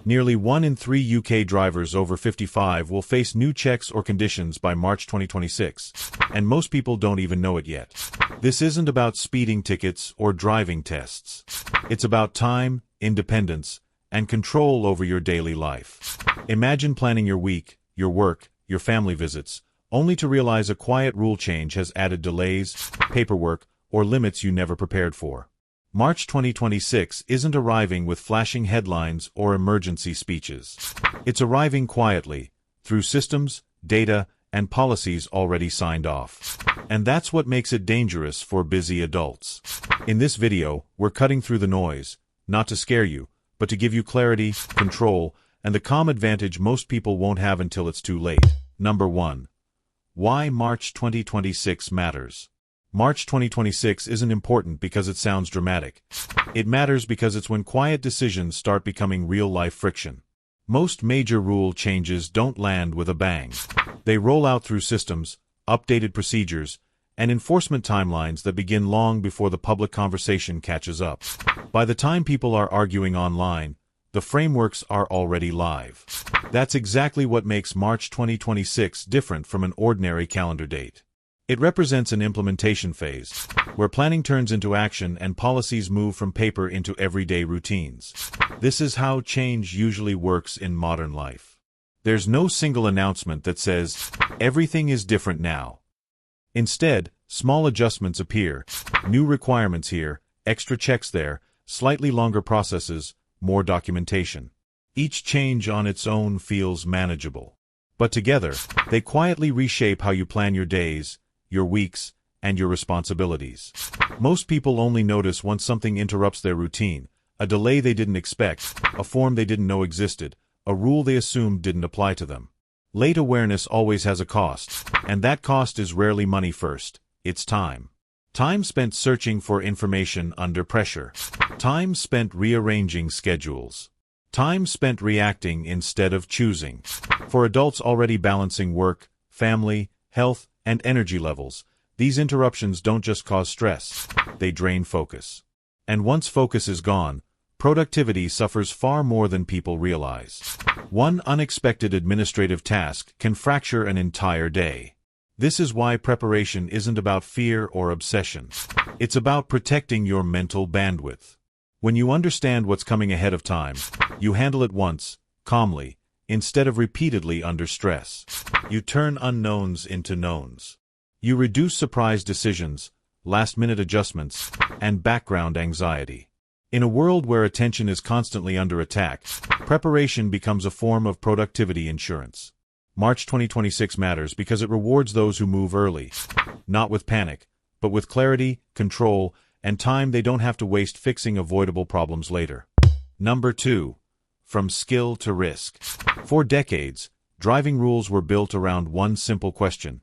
Nearly 1 in 3 UK drivers over 55 will face new checks or conditions by March 2026, and most people don't even know it yet. This isn't about speeding tickets or driving tests. It's about time, independence, and control over your daily life. Imagine planning your week, your work, your family visits, only to realize a quiet rule change has added delays, paperwork, or limits you never prepared for. March 2026 isn't arriving with flashing headlines or emergency speeches. It's arriving quietly, through systems, data, and policies already signed off. And that's what makes it dangerous for busy adults. In this video, we're cutting through the noise, not to scare you, but to give you clarity, control, and the calm advantage most people won't have until it's too late. Number 1. Why March 2026 matters. March 2026 isn't important because it sounds dramatic. It matters because it's when quiet decisions start becoming real-life friction. Most major rule changes don't land with a bang. They roll out through systems, updated procedures, and enforcement timelines that begin long before the public conversation catches up. By the time people are arguing online, the frameworks are already live. That's exactly what makes March 2026 different from an ordinary calendar date. It represents an implementation phase, where planning turns into action and policies move from paper into everyday routines. This is how change usually works in modern life. There's no single announcement that says, everything is different now. Instead, small adjustments appear, new requirements here, extra checks there, slightly longer processes, more documentation. Each change on its own feels manageable. But together, they quietly reshape how you plan your days, your weeks, and your responsibilities. Most people only notice once something interrupts their routine, a delay they didn't expect, a form they didn't know existed, a rule they assumed didn't apply to them. Late awareness always has a cost, and that cost is rarely money first, it's time. Time spent searching for information under pressure. Time spent rearranging schedules. Time spent reacting instead of choosing. For adults already balancing work, family, health, and energy levels, these interruptions don't just cause stress, they drain focus. And once focus is gone, productivity suffers far more than people realize. One unexpected administrative task can fracture an entire day. This is why preparation isn't about fear or obsession. It's about protecting your mental bandwidth. When you understand what's coming ahead of time, you handle it once, calmly, instead of repeatedly under stress. You turn unknowns into knowns. You reduce surprise decisions, last-minute adjustments, and background anxiety. In a world where attention is constantly under attack, preparation becomes a form of productivity insurance. March 2026 matters because it rewards those who move early, not with panic, but with clarity, control, and time they don't have to waste fixing avoidable problems later. Number 2. From skill to risk. For decades, driving rules were built around one simple question.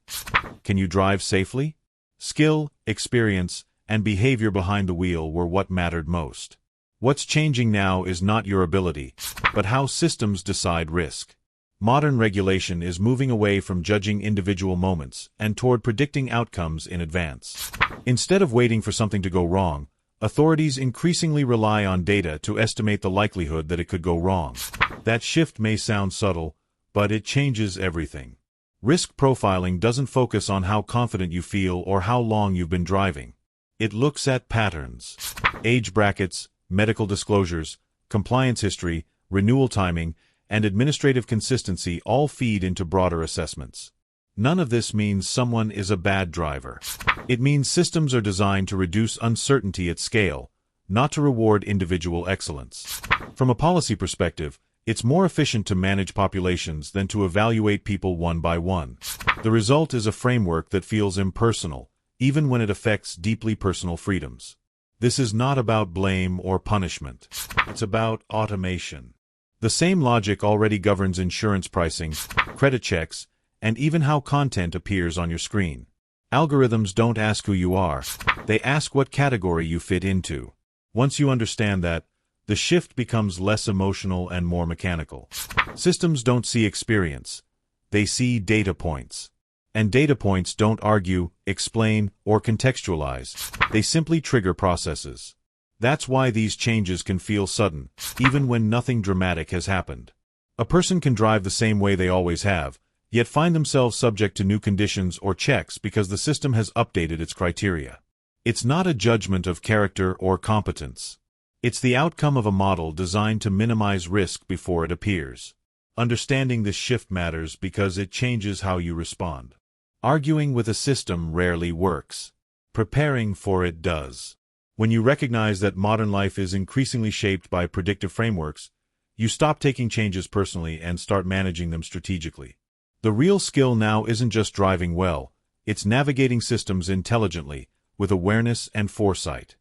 Can you drive safely? Skill, experience, and behavior behind the wheel were what mattered most. What's changing now is not your ability, but how systems decide risk. Modern regulation is moving away from judging individual moments and toward predicting outcomes in advance. Instead of waiting for something to go wrong, authorities increasingly rely on data to estimate the likelihood that it could go wrong. That shift may sound subtle, but it changes everything. Risk profiling doesn't focus on how confident you feel or how long you've been driving. It looks at patterns. Age brackets, medical disclosures, compliance history, renewal timing, and administrative consistency all feed into broader assessments. None of this means someone is a bad driver. It means systems are designed to reduce uncertainty at scale, not to reward individual excellence. From a policy perspective, it's more efficient to manage populations than to evaluate people one by one. The result is a framework that feels impersonal, even when it affects deeply personal freedoms. This is not about blame or punishment. It's about automation. The same logic already governs insurance pricing, credit checks, and even how content appears on your screen. Algorithms don't ask who you are, they ask what category you fit into. Once you understand that, the shift becomes less emotional and more mechanical. Systems don't see experience, they see data points. And data points don't argue, explain, or contextualize, they simply trigger processes. That's why these changes can feel sudden, even when nothing dramatic has happened. A person can drive the same way they always have, yet find themselves subject to new conditions or checks because the system has updated its criteria. It's not a judgment of character or competence. It's the outcome of a model designed to minimize risk before it appears. Understanding this shift matters because it changes how you respond. Arguing with a system rarely works. Preparing for it does. When you recognize that modern life is increasingly shaped by predictive frameworks, you stop taking changes personally and start managing them strategically. The real skill now isn't just driving well, it's navigating systems intelligently, with awareness and foresight.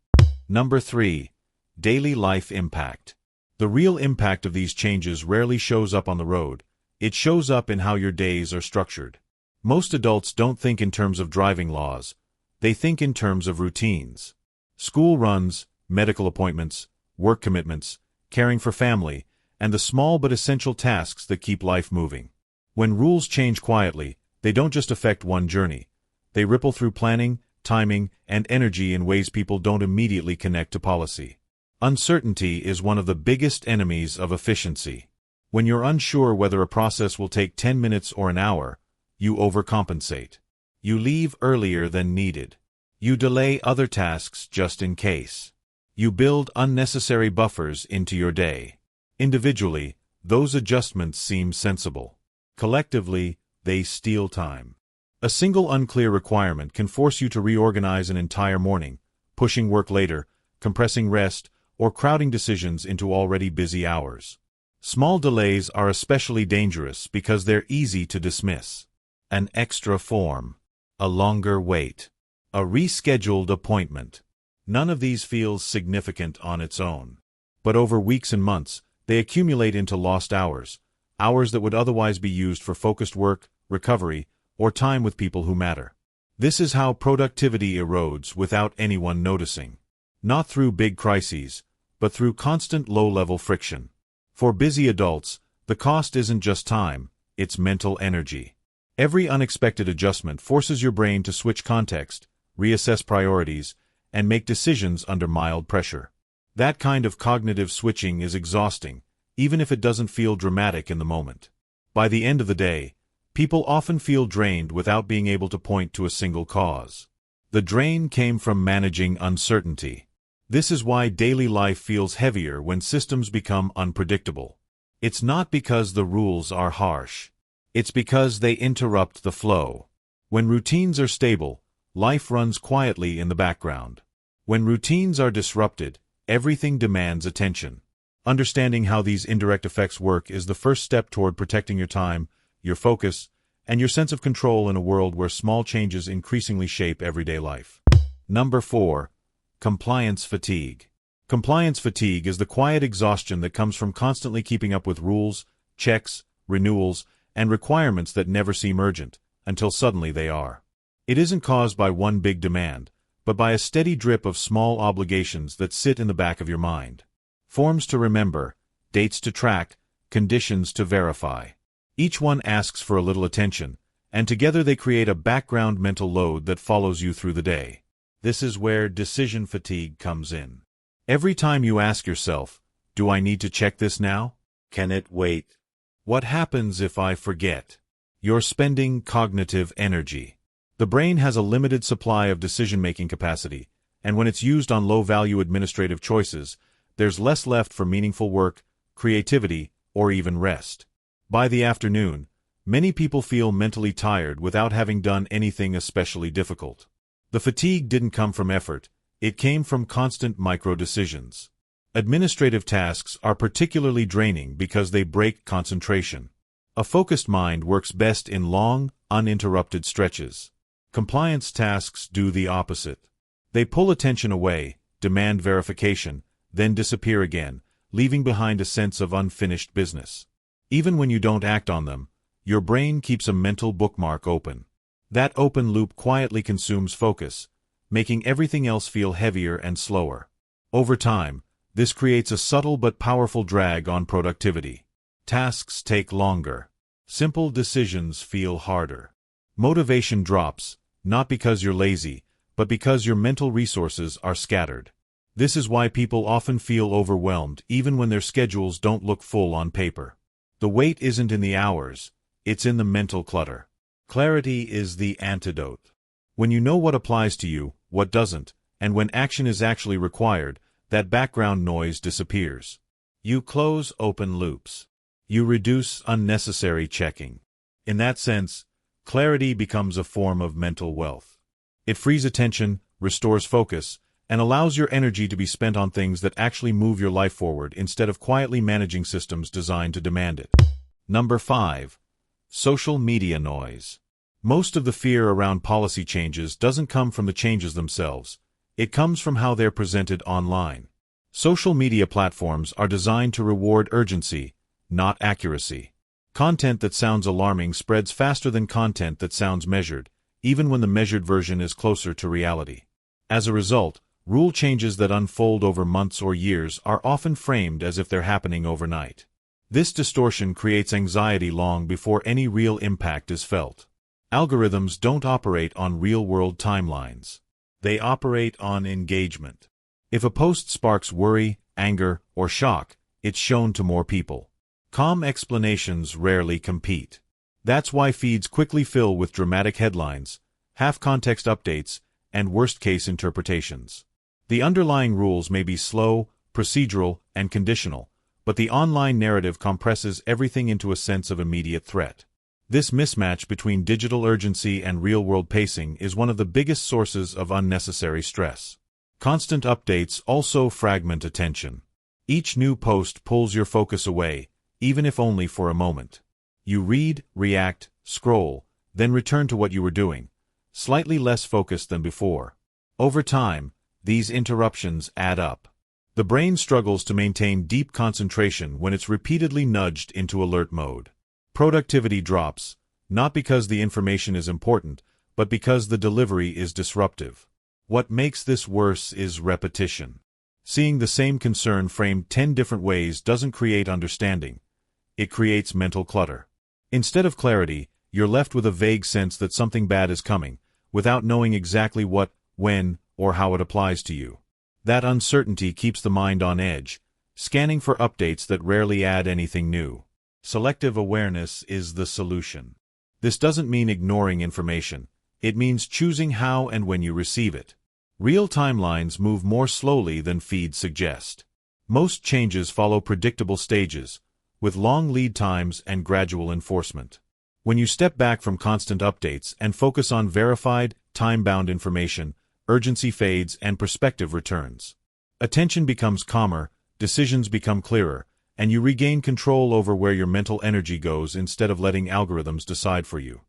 Number 3. Daily life impact. The real impact of these changes rarely shows up on the road. It shows up in how your days are structured. Most adults don't think in terms of driving laws. They think in terms of routines. School runs, medical appointments, work commitments, caring for family, and the small but essential tasks that keep life moving. When rules change quietly, they don't just affect one journey. They ripple through planning, timing, and energy in ways people don't immediately connect to policy. Uncertainty is one of the biggest enemies of efficiency. When you're unsure whether a process will take 10 minutes or an hour, you overcompensate. You leave earlier than needed. You delay other tasks just in case. You build unnecessary buffers into your day. Individually, those adjustments seem sensible. Collectively, they steal time. A single unclear requirement can force you to reorganize an entire morning, pushing work later, compressing rest, or crowding decisions into already busy hours. Small delays are especially dangerous because they're easy to dismiss. An extra form. A longer wait. A rescheduled appointment. None of these feels significant on its own. But over weeks and months, they accumulate into lost hours, hours that would otherwise be used for focused work, recovery, or time with people who matter. This is how productivity erodes without anyone noticing. Not through big crises, but through constant low-level friction. For busy adults, the cost isn't just time, it's mental energy. Every unexpected adjustment forces your brain to switch context, reassess priorities, and make decisions under mild pressure. That kind of cognitive switching is exhausting, even if it doesn't feel dramatic in the moment. By the end of the day, people often feel drained without being able to point to a single cause. The drain came from managing uncertainty. This is why daily life feels heavier when systems become unpredictable. It's not because the rules are harsh. It's because they interrupt the flow. When routines are stable, life runs quietly in the background. When routines are disrupted, everything demands attention. Understanding how these indirect effects work is the first step toward protecting your time, your focus, and your sense of control in a world where small changes increasingly shape everyday life. Number 4. Compliance fatigue. Compliance fatigue is the quiet exhaustion that comes from constantly keeping up with rules, checks, renewals, and requirements that never seem urgent, until suddenly they are. It isn't caused by one big demand, but by a steady drip of small obligations that sit in the back of your mind. Forms to remember, dates to track, conditions to verify. Each one asks for a little attention, and together they create a background mental load that follows you through the day. This is where decision fatigue comes in. Every time you ask yourself, do I need to check this now? Can it wait? What happens if I forget? You're spending cognitive energy. The brain has a limited supply of decision-making capacity, and when it's used on low-value administrative choices, there's less left for meaningful work, creativity, or even rest. By the afternoon, many people feel mentally tired without having done anything especially difficult. The fatigue didn't come from effort, it came from constant micro-decisions. Administrative tasks are particularly draining because they break concentration. A focused mind works best in long, uninterrupted stretches. Compliance tasks do the opposite. They pull attention away, demand verification, then disappear again, leaving behind a sense of unfinished business. Even when you don't act on them, your brain keeps a mental bookmark open. That open loop quietly consumes focus, making everything else feel heavier and slower. Over time, this creates a subtle but powerful drag on productivity. Tasks take longer. Simple decisions feel harder. Motivation drops, not because you're lazy, but because your mental resources are scattered. This is why people often feel overwhelmed even when their schedules don't look full on paper. The weight isn't in the hours, it's in the mental clutter. Clarity is the antidote. When you know what applies to you, what doesn't, and when action is actually required, that background noise disappears. You close open loops. You reduce unnecessary checking. In that sense, clarity becomes a form of mental wealth. It frees attention, restores focus, and allows your energy to be spent on things that actually move your life forward instead of quietly managing systems designed to demand it. Number 5. Social media noise. Most of the fear around policy changes doesn't come from the changes themselves. It comes from how they're presented online. Social media platforms are designed to reward urgency, not accuracy. Content that sounds alarming spreads faster than content that sounds measured, even when the measured version is closer to reality. As a result, rule changes that unfold over months or years are often framed as if they're happening overnight. This distortion creates anxiety long before any real impact is felt. Algorithms don't operate on real-world timelines. They operate on engagement. If a post sparks worry, anger, or shock, it's shown to more people. Calm explanations rarely compete. That's why feeds quickly fill with dramatic headlines, half-context updates, and worst-case interpretations. The underlying rules may be slow, procedural, and conditional, but the online narrative compresses everything into a sense of immediate threat. This mismatch between digital urgency and real-world pacing is one of the biggest sources of unnecessary stress. Constant updates also fragment attention. Each new post pulls your focus away, even if only for a moment. You read, react, scroll, then return to what you were doing, slightly less focused than before. Over time, these interruptions add up. The brain struggles to maintain deep concentration when it's repeatedly nudged into alert mode. Productivity drops, not because the information is important, but because the delivery is disruptive. What makes this worse is repetition. Seeing the same concern framed 10 different ways doesn't create understanding. It creates mental clutter. Instead of clarity, you're left with a vague sense that something bad is coming, without knowing exactly what, when, or how it applies to you. That uncertainty keeps the mind on edge, scanning for updates that rarely add anything new. Selective awareness is the solution. This doesn't mean ignoring information. It means choosing how and when you receive it. Real timelines move more slowly than feeds suggest. Most changes follow predictable stages, with long lead times and gradual enforcement. When you step back from constant updates and focus on verified, time-bound information, urgency fades and perspective returns. Attention becomes calmer, decisions become clearer, and you regain control over where your mental energy goes instead of letting algorithms decide for you.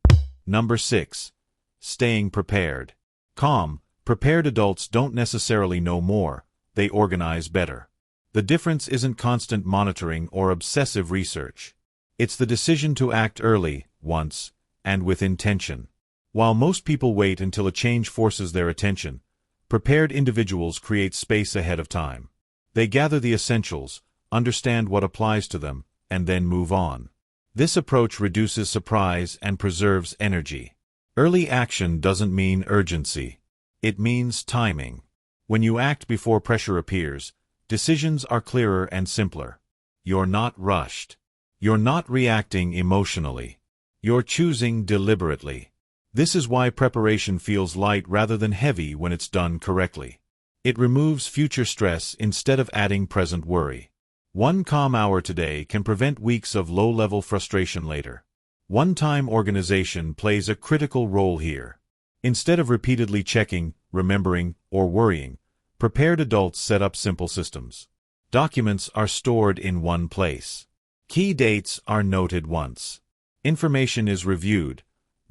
Number 6. Staying prepared. Calm, prepared adults don't necessarily know more, they organize better. The difference isn't constant monitoring or obsessive research. It's the decision to act early, once, and with intention. While most people wait until a change forces their attention, prepared individuals create space ahead of time. They gather the essentials, understand what applies to them, and then move on. This approach reduces surprise and preserves energy. Early action doesn't mean urgency. It means timing. When you act before pressure appears, decisions are clearer and simpler. You're not rushed. You're not reacting emotionally. You're choosing deliberately. This is why preparation feels light rather than heavy when it's done correctly. It removes future stress instead of adding present worry. One calm hour today can prevent weeks of low-level frustration later. One-time organization plays a critical role here. Instead of repeatedly checking, remembering, or worrying, prepared adults set up simple systems. Documents are stored in one place. Key dates are noted once. Information is reviewed,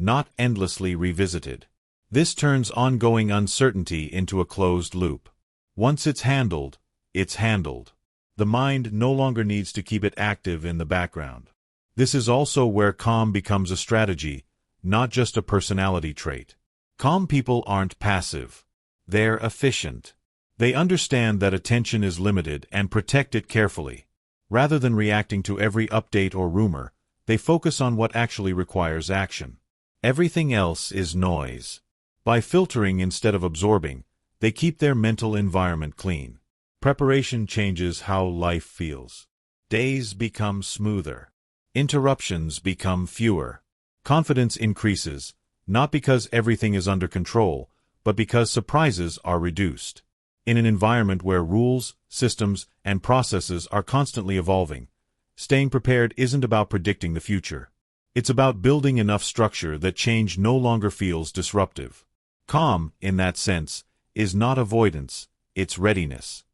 not endlessly revisited. This turns ongoing uncertainty into a closed loop. Once it's handled, it's handled. The mind no longer needs to keep it active in the background. This is also where calm becomes a strategy, not just a personality trait. Calm people aren't passive. They're efficient. They understand that attention is limited and protect it carefully. Rather than reacting to every update or rumor, they focus on what actually requires action. Everything else is noise. By filtering instead of absorbing, they keep their mental environment clean. Preparation changes how life feels. Days become smoother. Interruptions become fewer. Confidence increases, not because everything is under control, but because surprises are reduced. In an environment where rules, systems, and processes are constantly evolving, staying prepared isn't about predicting the future. It's about building enough structure that change no longer feels disruptive. Calm, in that sense, is not avoidance, it's readiness.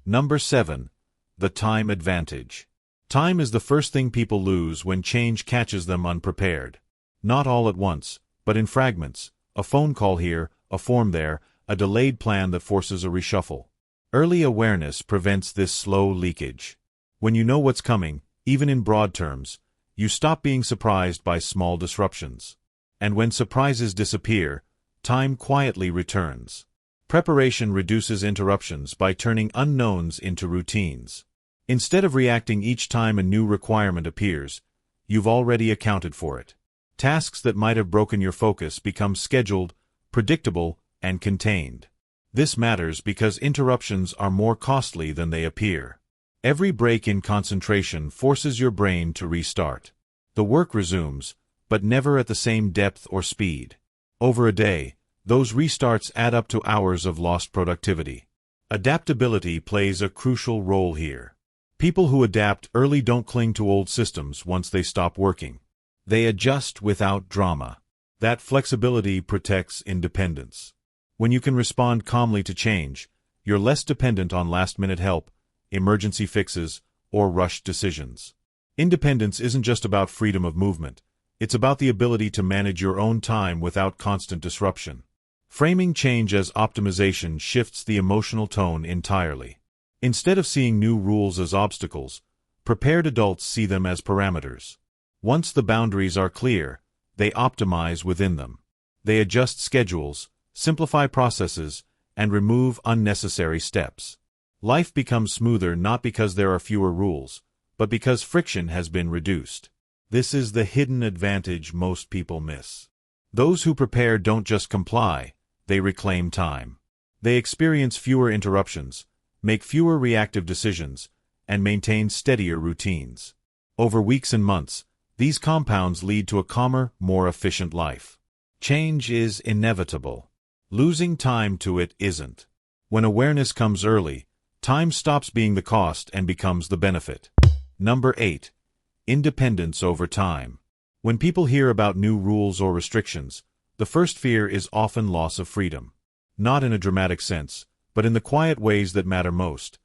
Number 7. The time advantage. Time is the first thing people lose when change catches them unprepared. Not all at once, but in fragments, a phone call here, a form there, a delayed plan that forces a reshuffle. Early awareness prevents this slow leakage. When you know what's coming, even in broad terms, you stop being surprised by small disruptions. And when surprises disappear, time quietly returns. Preparation reduces interruptions by turning unknowns into routines. Instead of reacting each time a new requirement appears, you've already accounted for it. Tasks that might have broken your focus become scheduled, predictable, and contained. This matters because interruptions are more costly than they appear. Every break in concentration forces your brain to restart. The work resumes, but never at the same depth or speed. Over a day, those restarts add up to hours of lost productivity. Adaptability plays a crucial role here. People who adapt early don't cling to old systems once they stop working. They adjust without drama. That flexibility protects independence. When you can respond calmly to change, you're less dependent on last-minute help, emergency fixes, or rushed decisions. Independence isn't just about freedom of movement. It's about the ability to manage your own time without constant disruption. Framing change as optimization shifts the emotional tone entirely. Instead of seeing new rules as obstacles, prepared adults see them as parameters. Once the boundaries are clear, they optimize within them. They adjust schedules, simplify processes, and remove unnecessary steps. Life becomes smoother not because there are fewer rules, but because friction has been reduced. This is the hidden advantage most people miss. Those who prepare don't just comply, they reclaim time. They experience fewer interruptions, make fewer reactive decisions, and maintain steadier routines. Over weeks and months, these compounds lead to a calmer, more efficient life. Change is inevitable. Losing time to it isn't. When awareness comes early, time stops being the cost and becomes the benefit. Number 8. Independence over time. When people hear about new rules or restrictions, the first fear is often loss of freedom. Not in a dramatic sense, but in the quiet ways that matter most.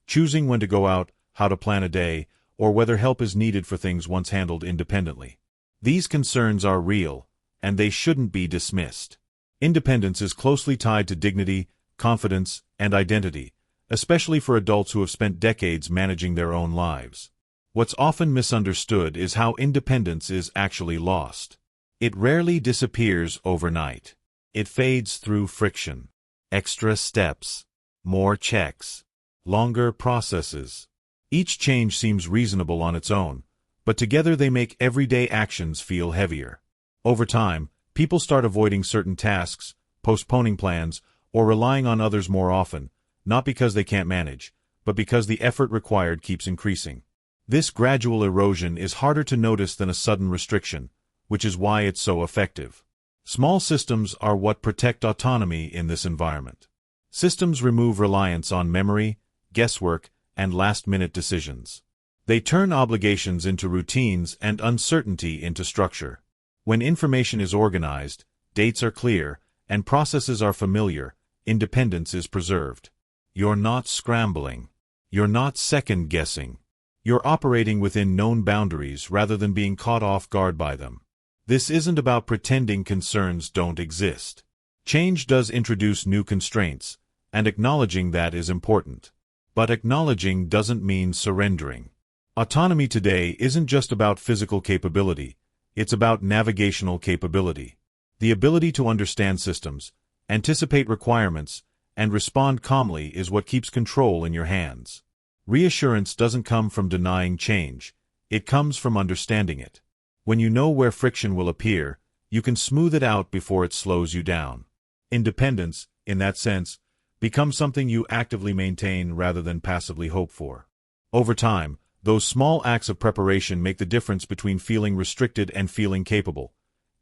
Choosing when to go out, how to plan a day, or whether help is needed for things once handled independently. These concerns are real, and they shouldn't be dismissed. Independence is closely tied to dignity, confidence, and identity, especially for adults who have spent decades managing their own lives. What's often misunderstood is how independence is actually lost. It rarely disappears overnight. It fades through friction. Extra steps. More checks. Longer processes. Each change seems reasonable on its own, but together they make everyday actions feel heavier. Over time, people start avoiding certain tasks, postponing plans, or relying on others more often, not because they can't manage, but because the effort required keeps increasing. This gradual erosion is harder to notice than a sudden restriction, which is why it's so effective. Small systems are what protect autonomy in this environment. Systems remove reliance on memory, guesswork, and last-minute decisions. They turn obligations into routines and uncertainty into structure. When information is organized, dates are clear, and processes are familiar, independence is preserved. You're not scrambling. You're not second-guessing. You're operating within known boundaries rather than being caught off guard by them. This isn't about pretending concerns don't exist. Change does introduce new constraints, and acknowledging that is important. But acknowledging doesn't mean surrendering. Autonomy today isn't just about physical capability, it's about navigational capability. The ability to understand systems, anticipate requirements, and respond calmly is what keeps control in your hands. Reassurance doesn't come from denying change, it comes from understanding it. When you know where friction will appear, you can smooth it out before it slows you down. Independence, in that sense, become something you actively maintain rather than passively hope for. Over time, those small acts of preparation make the difference between feeling restricted and feeling capable,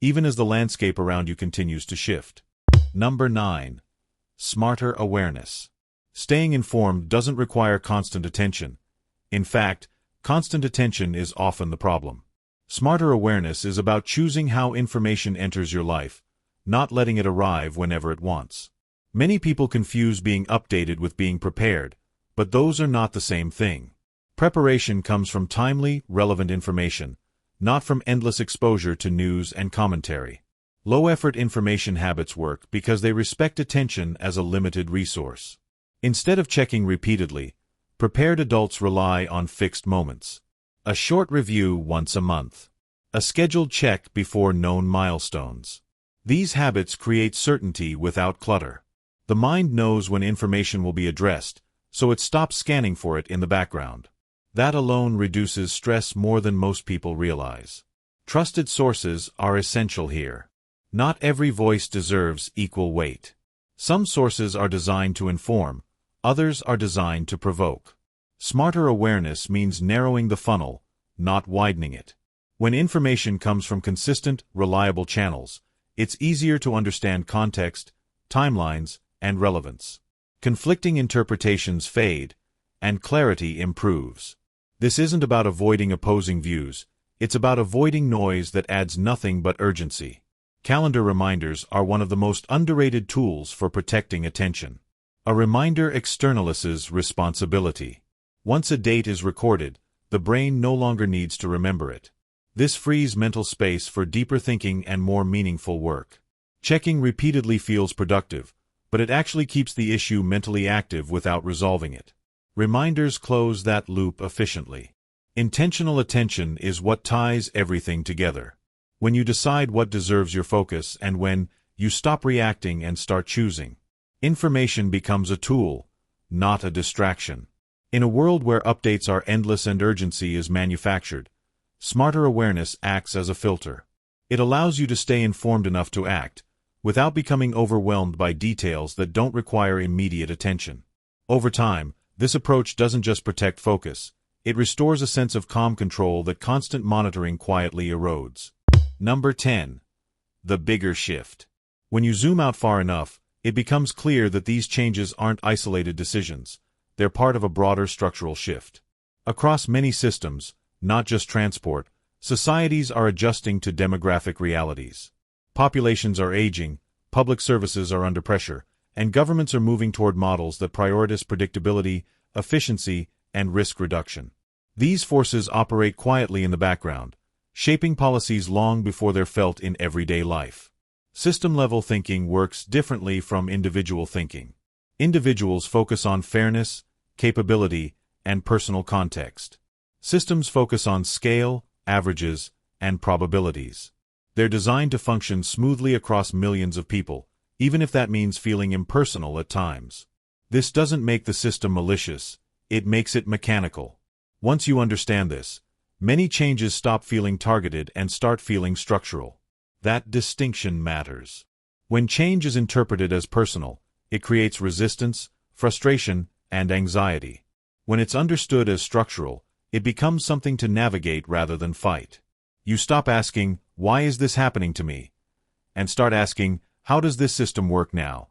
even as the landscape around you continues to shift. Number 9. Smarter awareness. Staying informed doesn't require constant attention. In fact, constant attention is often the problem. Smarter awareness is about choosing how information enters your life, not letting it arrive whenever it wants. Many people confuse being updated with being prepared, but those are not the same thing. Preparation comes from timely, relevant information, not from endless exposure to news and commentary. Low-effort information habits work because they respect attention as a limited resource. Instead of checking repeatedly, prepared adults rely on fixed moments. A short review once a month. A scheduled check before known milestones. These habits create certainty without clutter. The mind knows when information will be addressed, so it stops scanning for it in the background. That alone reduces stress more than most people realize. Trusted sources are essential here. Not every voice deserves equal weight. Some sources are designed to inform, others are designed to provoke. Smarter awareness means narrowing the funnel, not widening it. When information comes from consistent, reliable channels, it's easier to understand context, timelines, and relevance. Conflicting interpretations fade, and clarity improves. This isn't about avoiding opposing views, it's about avoiding noise that adds nothing but urgency. Calendar reminders are one of the most underrated tools for protecting attention. A reminder externalizes responsibility. Once a date is recorded, the brain no longer needs to remember it. This frees mental space for deeper thinking and more meaningful work. Checking repeatedly feels productive, but it actually keeps the issue mentally active without resolving it. Reminders close that loop efficiently. Intentional attention is what ties everything together. When you decide what deserves your focus and when you stop reacting and start choosing, information becomes a tool, not a distraction. In a world where updates are endless and urgency is manufactured, smarter awareness acts as a filter. It allows you to stay informed enough to act, without becoming overwhelmed by details that don't require immediate attention. Over time, this approach doesn't just protect focus, it restores a sense of calm control that constant monitoring quietly erodes. Number 10. The bigger shift. When you zoom out far enough, it becomes clear that these changes aren't isolated decisions. They're part of a broader structural shift. Across many systems, not just transport, societies are adjusting to demographic realities. Populations are aging, public services are under pressure, and governments are moving toward models that prioritize predictability, efficiency, and risk reduction. These forces operate quietly in the background, shaping policies long before they're felt in everyday life. System-level thinking works differently from individual thinking. Individuals focus on fairness, capability, and personal context. Systems focus on scale, averages, and probabilities. They're designed to function smoothly across millions of people, even if that means feeling impersonal at times. This doesn't make the system malicious, it makes it mechanical. Once you understand this, many changes stop feeling targeted and start feeling structural. That distinction matters. When change is interpreted as personal, it creates resistance, frustration, and anxiety. When it's understood as structural, it becomes something to navigate rather than fight. You stop asking, "Why is this happening to me?" and start asking, "How does this system work now?"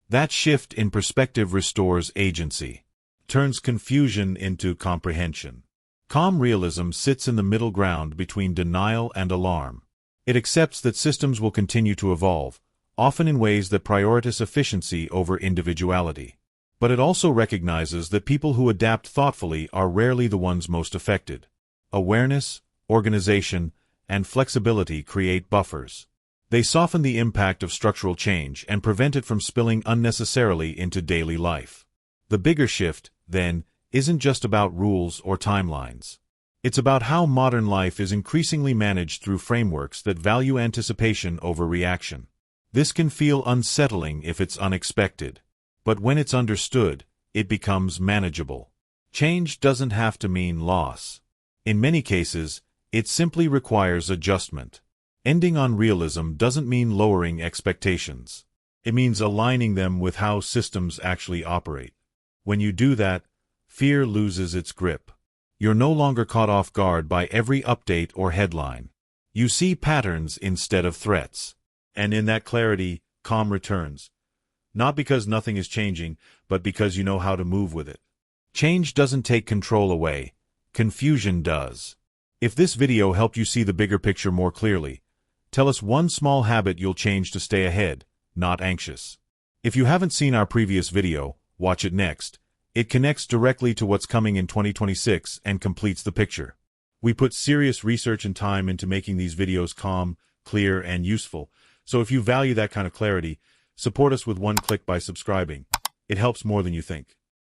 That shift in perspective restores agency, turns confusion into comprehension. Calm realism sits in the middle ground between denial and alarm. It accepts that systems will continue to evolve, often in ways that prioritize efficiency over individuality. But it also recognizes that people who adapt thoughtfully are rarely the ones most affected. Awareness, organization, and flexibility create buffers. They soften the impact of structural change and prevent it from spilling unnecessarily into daily life. The bigger shift, then, isn't just about rules or timelines. It's about how modern life is increasingly managed through frameworks that value anticipation over reaction. This can feel unsettling if it's unexpected, but when it's understood, it becomes manageable. Change doesn't have to mean loss. In many cases, it simply requires adjustment. Ending on realism doesn't mean lowering expectations. It means aligning them with how systems actually operate. When you do that, fear loses its grip. You're no longer caught off guard by every update or headline. You see patterns instead of threats. And in that clarity, calm returns. Not because nothing is changing, but because you know how to move with it. Change doesn't take control away. Confusion does. If this video helped you see the bigger picture more clearly, tell us one small habit you'll change to stay ahead, not anxious. If you haven't seen our previous video, watch it next. It connects directly to what's coming in 2026 and completes the picture. We put serious research and time into making these videos calm, clear, and useful. So if you value that kind of clarity, support us with one click by subscribing. It helps more than you think.